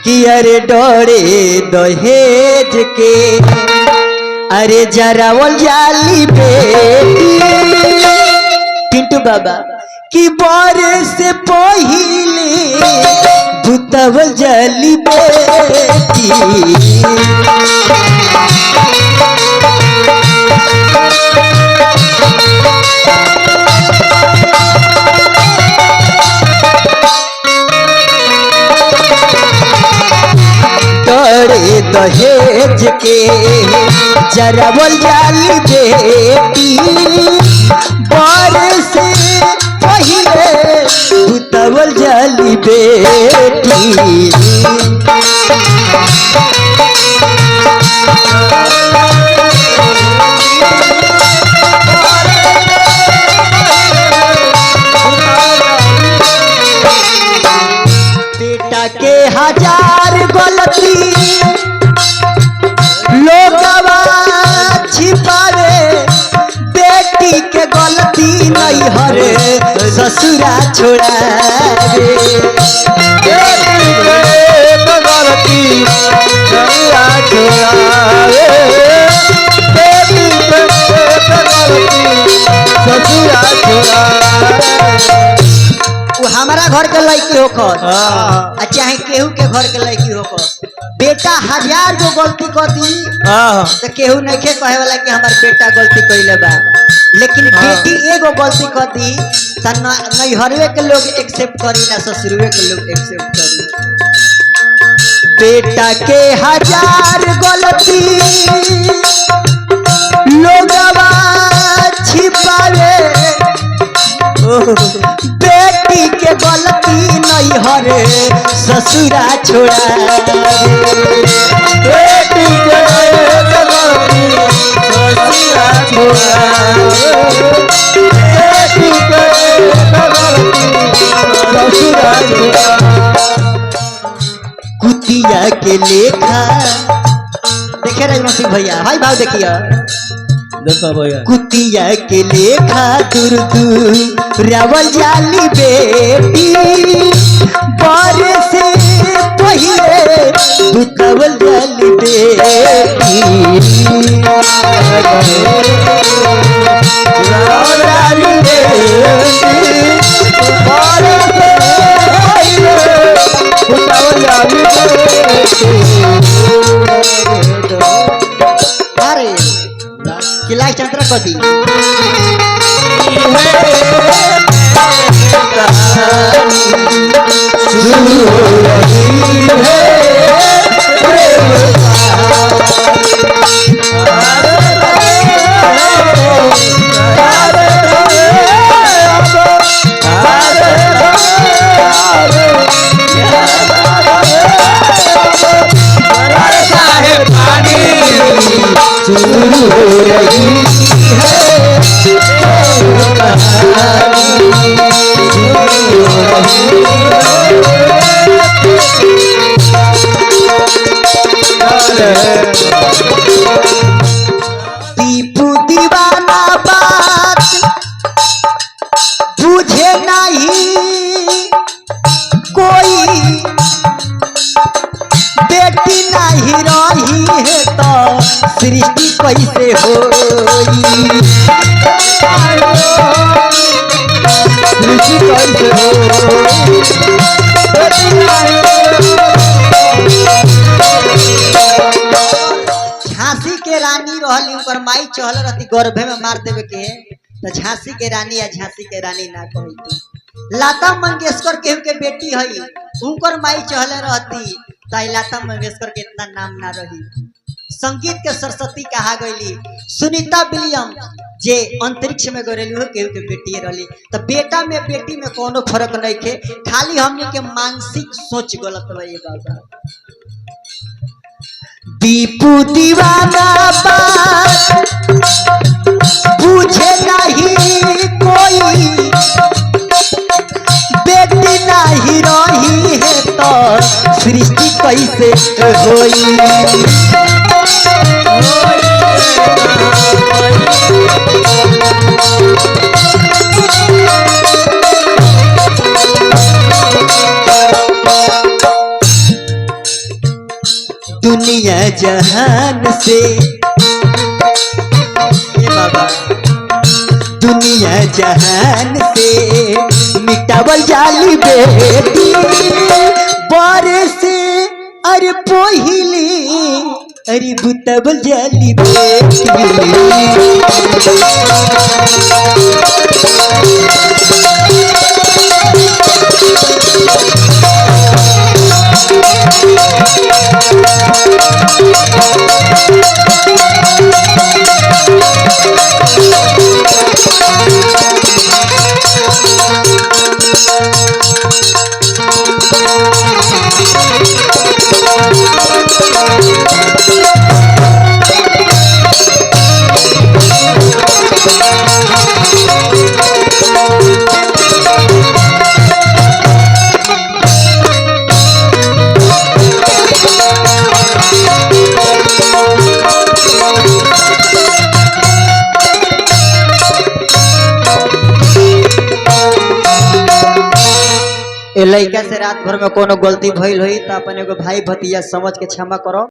कि अरे डोरे दहेज के अरे जरावल जाली बेटी पिंटू बाबा कि बर से पहिले भूतवल जाली बेटी दहेज के जरावल जाली बेटी बर से पहिले भूतवल जाली बेटी बेटा के हजार गलती लोगवा छिपावे बेटी के गलती नहीं हरे ससुरा छोड़ावे गलती ससुरा छोड़ावे ससुरा छोड़ावे हमारा घर के लड़की होकर चाहे केहू के घर के लड़की होकर बेटा हजार गो गलती कर दी तो केहू नहीं कहे वाला कि हमार बेटा गलती कैले बा लेकिन बेटी एगो गलती कर दी तो नैहरवे के लोग एक्सेप्ट करी ना ससुरवे के लोग एक्सेप्ट करी बेटा के हजार गलती लोगवा छिपावे बेटी के गलती नहीं हरे ससुरा छोड़ा बेटी के गलती ससुरा छोड़ा बेटी के गलती ससुरा छोड़ा कुतिया के लेखा देखे राजवंशी भैया हाय भाव देखिए कुतिया के लेखा दूर दूर रावल जाली बेटी बर से पहिले भूतवल जाली बेटी अरे किला चंद्र कदी दीपू दीवाना बात बुझे नहीं कोई बेटी नहीं रही है तो सृष्टि कैसे होई सृष्टि कैसे होई झांसी के रानी रहली उनकर माई चहल रहती गर्भे में मार देवे के तो झांसी के रानी या झांसी के रानी ना कहती लता मंगेशकर केहू के बेटी हई उनकर माई चहले रहती तो लता मंगेशकर के इतना नाम ना रही संगीत के सरस्वती कहा गई सुनीता विलियम्स जे अंतरिक्ष में गई हो केहू के बेटी रही तो बेटा में बेटी में कोनो फर्क नहीं थे खाली हमने के मानसिक सोच गलत बा ये बाबा दीपू दीवाना बात पूछे नहीं कोई बेटी नहीं रही है तो सृष्टि कैसे होई दुनिया जहान से ए बाबा दुनिया जहान से मिटावल जाली बेटी बारे से अरे पहिले अरे बुतबल जाली बेटी लड़का से रात भर में कोनो गलती भइल हुई तो अपन एगो भाई भतीजा समझ के क्षमा करो।